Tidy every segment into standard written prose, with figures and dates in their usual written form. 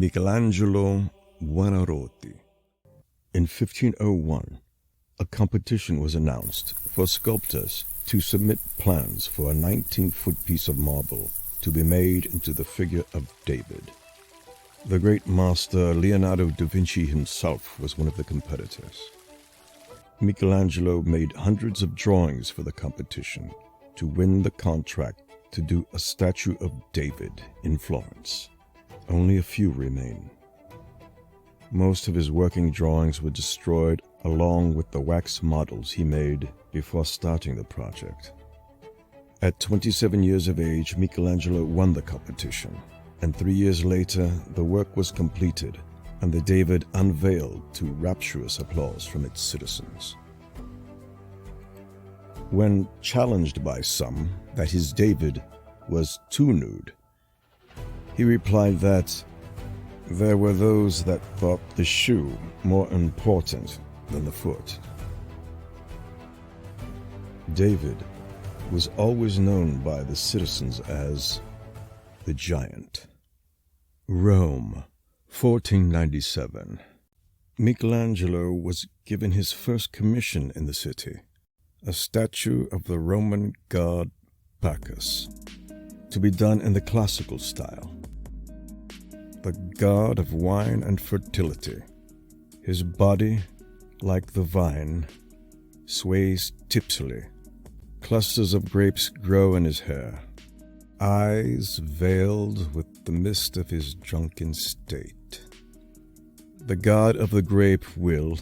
Michelangelo Buonarroti. In 1501, a competition was announced for sculptors to submit plans for a 19-foot piece of marble to be made into the figure of David. The great master Leonardo da Vinci himself was one of the competitors. Michelangelo made hundreds of drawings for the competition to win the contract to do a statue of David in Florence. Only a few remain. Most of his working drawings were destroyed along with the wax models he made before starting the project. At 27 years of age, Michelangelo won the competition, and 3 years later, the work was completed and the David unveiled to rapturous applause from its citizens. When challenged by some that his David was too nude, he replied that there were those that thought the shoe more important than the foot. David was always known by the citizens as the Giant. Rome, 1497. Michelangelo was given his first commission in the city, a statue of the Roman god Bacchus, to be done in the classical style. The god of wine and fertility, his body, like the vine, sways tipsily. Clusters of grapes grow in his hair, eyes veiled with the mist of his drunken state. The god of the grape will,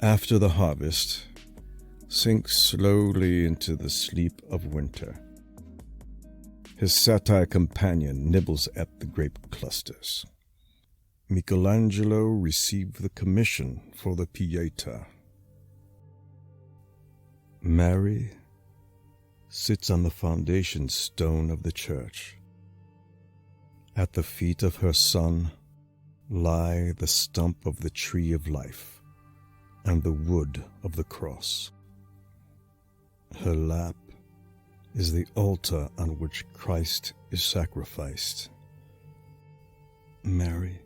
after the harvest, sink slowly into the sleep of winter. His satyr companion nibbles at the grape clusters. Michelangelo received the commission for the Pietà. Mary sits on the foundation stone of the church. At the feet of her son lie the stump of the tree of life and the wood of the cross. Her lap is the altar on which Christ is sacrificed. Mary,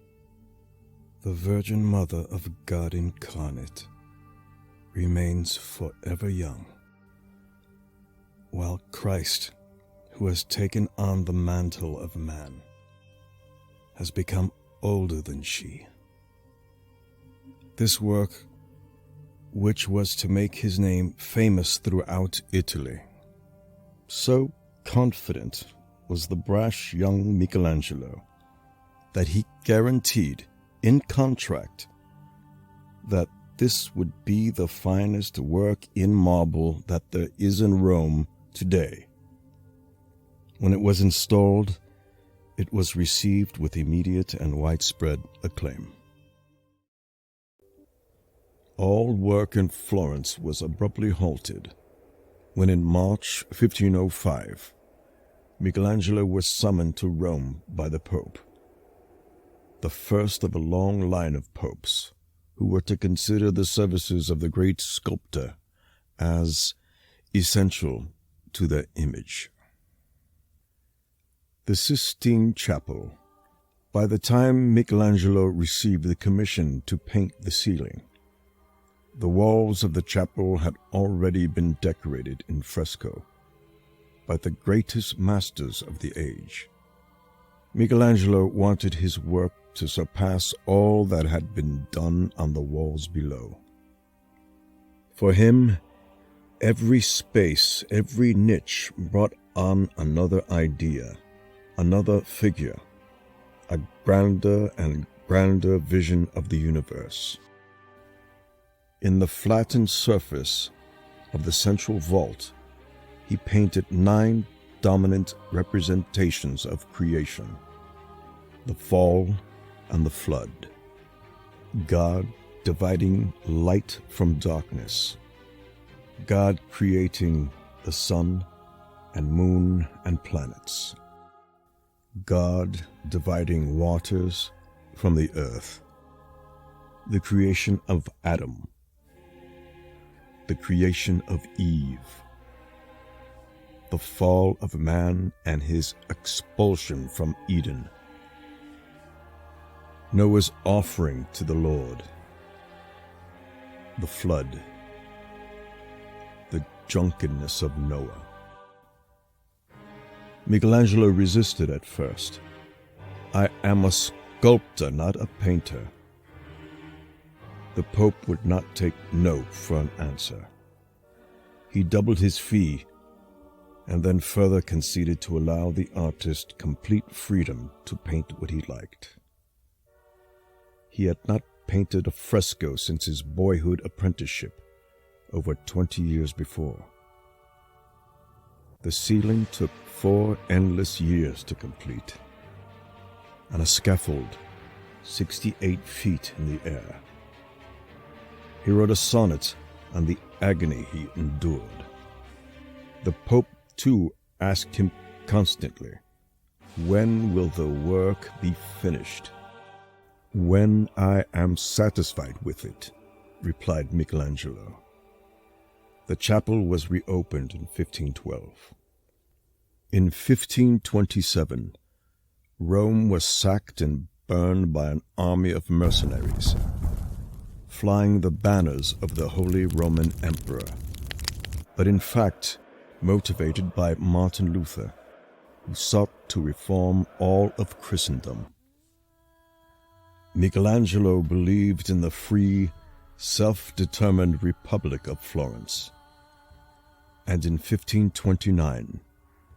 the Virgin Mother of God incarnate, remains forever young, while Christ, who has taken on the mantle of man, has become older than she. This work, which was to make his name famous throughout Italy, so confident was the brash young Michelangelo that he guaranteed in contract that this would be the finest work in marble that there is in Rome today. When it was installed, it was received with immediate and widespread acclaim. All work in Florence was abruptly halted when in March 1505, Michelangelo was summoned to Rome by the Pope, the first of a long line of popes who were to consider the services of the great sculptor as essential to their image. The Sistine Chapel. By the time Michelangelo received the commission to paint the ceiling, the walls of the chapel had already been decorated in fresco by the greatest masters of the age. Michelangelo wanted his work to surpass all that had been done on the walls below. For him, every space, every niche brought on another idea, another figure, a grander and grander vision of the universe. In the flattened surface of the central vault, he painted 9 dominant representations of creation: the fall and the flood, God dividing light from darkness, God creating the sun and moon and planets, God dividing waters from the earth, the creation of Adam, the creation of Eve, the fall of man and his expulsion from Eden, Noah's offering to the Lord, the flood, the drunkenness of Noah. Michelangelo resisted at first. "I am a sculptor, not a painter." The Pope would not take no for an answer. He doubled his fee and then further conceded to allow the artist complete freedom to paint what he liked. He had not painted a fresco since his boyhood apprenticeship over 20 years before. The ceiling took 4 endless years to complete, and a scaffold 68 feet in the air. He wrote a sonnet on the agony he endured. The Pope, too, asked him constantly, "When will the work be finished?" "When I am satisfied with it," replied Michelangelo. The chapel was reopened in 1512. In 1527, Rome was sacked and burned by an army of mercenaries, flying the banners of the Holy Roman Emperor, but in fact motivated by Martin Luther, who sought to reform all of Christendom. Michelangelo believed in the free, self-determined Republic of Florence, and in 1529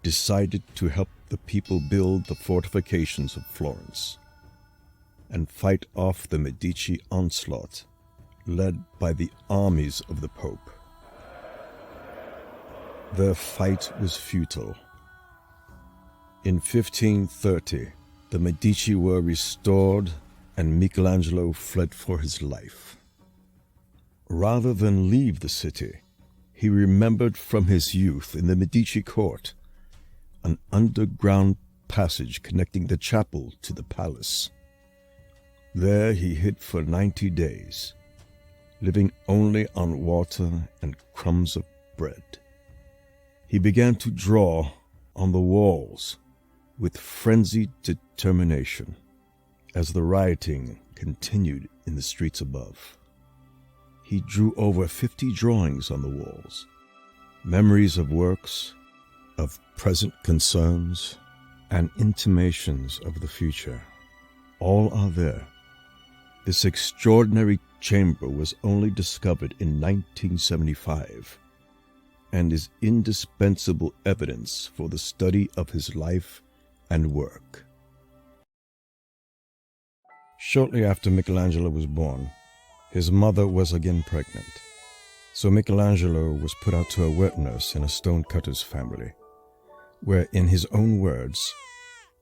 decided to help the people build the fortifications of Florence and fight off the Medici onslaught led by the armies of the Pope. Their fight was futile. In 1530, the Medici were restored and Michelangelo fled for his life. Rather than leave the city, he remembered from his youth in the Medici court an underground passage connecting the chapel to the palace. There he hid for 90 days, living only on water and crumbs of bread. He began to draw on the walls with frenzied determination as the rioting continued in the streets above. He drew over 50 drawings on the walls, memories of works, of present concerns, and intimations of the future. All are there. This extraordinary chamber was only discovered in 1975 and is indispensable evidence for the study of his life and work. Shortly after Michelangelo was born, his mother was again pregnant, so Michelangelo was put out to a wet nurse in a stonecutter's family, where, in his own words,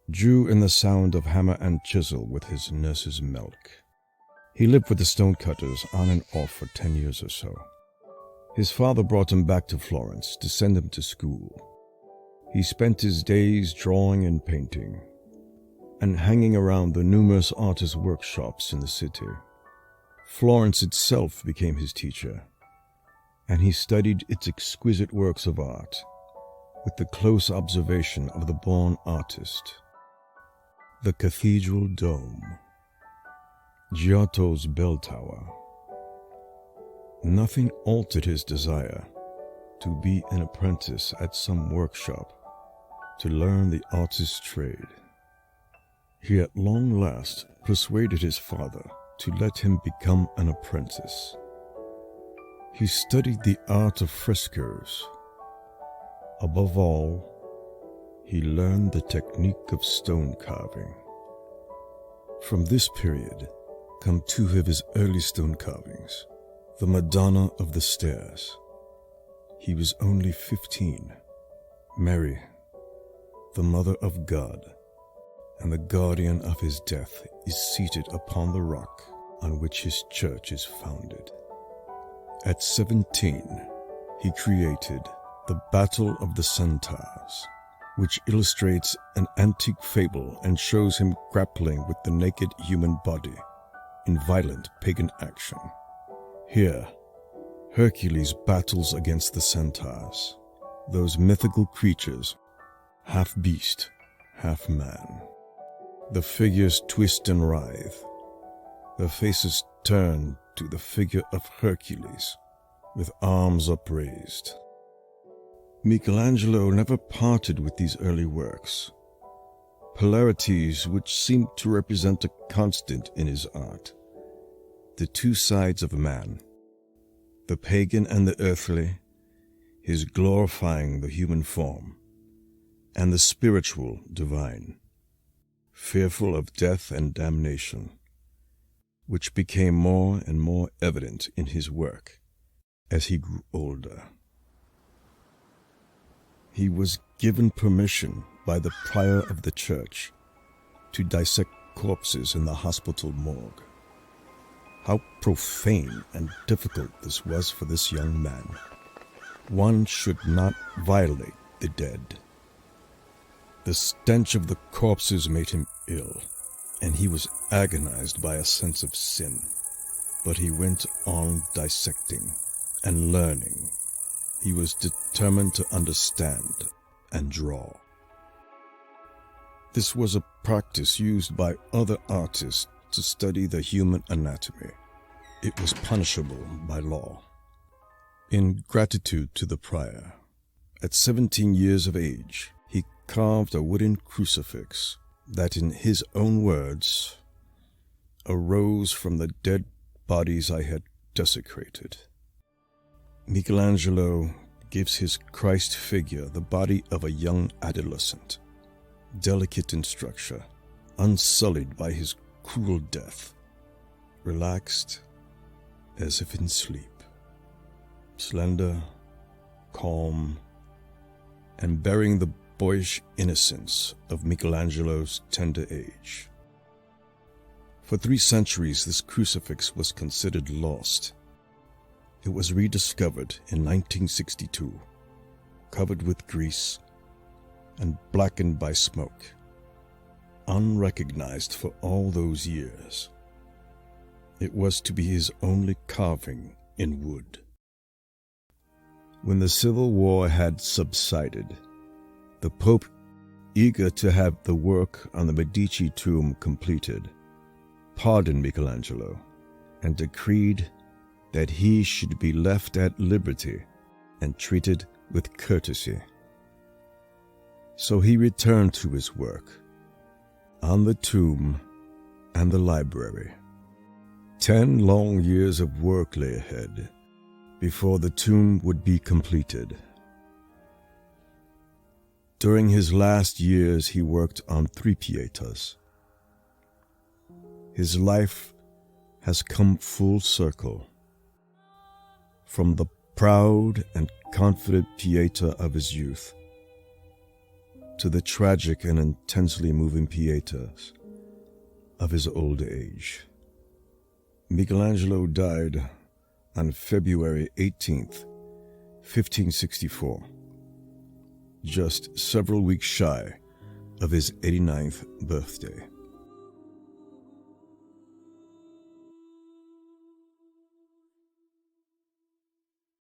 drew in the sound of hammer and chisel with his nurse's milk. He lived with the stonecutters on and off for 10 years or so. His father brought him back to Florence to send him to school. He spent his days drawing and painting, and hanging around the numerous artist workshops in the city. Florence itself became his teacher, and he studied its exquisite works of art with the close observation of the born artist. The cathedral dome, Giotto's bell tower. Nothing altered his desire to be an apprentice at some workshop to learn the artist's trade. He at long last persuaded his father to let him become an apprentice. He studied the art of frescoes. Above all, he learned the technique of stone carving. From this period come 2 of his early stone carvings, the Madonna of the Stairs. He was only 15. Mary, the Mother of God, and the guardian of his death, is seated upon the rock on which his church is founded. At 17, he created the Battle of the Centaurs, which illustrates an antique fable and shows him grappling with the naked human body in violent pagan action. Here, Hercules battles against the centaurs, those mythical creatures, half beast, half man. The figures twist and writhe, Their faces turned to the figure of Hercules, with arms upraised. Michelangelo never parted with these early works, polarities which seemed to represent a constant in his art. The two sides of man, the pagan and the earthly, his glorifying the human form, and the spiritual divine, fearful of death and damnation, which became more and more evident in his work as he grew older. He was given permission by the prior of the church to dissect corpses in the hospital morgue. How profane and difficult this was for this young man. One should not violate the dead. The stench of the corpses made him ill, and he was agonized by a sense of sin. But he went on dissecting and learning. He was determined to understand and draw. This was a practice used by other artists to study the human anatomy. It was punishable by law. In gratitude to the prior, at 17 years of age, he carved a wooden crucifix that, in his own words, arose from the dead bodies I had desecrated. Michelangelo gives his Christ figure the body of a young adolescent, delicate in structure, unsullied by his cruel death, relaxed as if in sleep, slender, calm, and bearing the boyish innocence of Michelangelo's tender age. For 3 centuries, this crucifix was considered lost. It was rediscovered in 1962, covered with grease and blackened by smoke, unrecognized for all those years. It was to be his only carving in wood. When the Civil War had subsided, the Pope, eager to have the work on the Medici tomb completed, pardoned Michelangelo and decreed that he should be left at liberty and treated with courtesy. So he returned to his work on the tomb and the library. 10 long years of work lay ahead before the tomb would be completed. During his last years, he worked on 3 Pietas. His life has come full circle. From the proud and confident Pieta of his youth to the tragic and intensely moving Pietas of his old age. Michelangelo died on February 18th, 1564, just several weeks shy of his 89th birthday.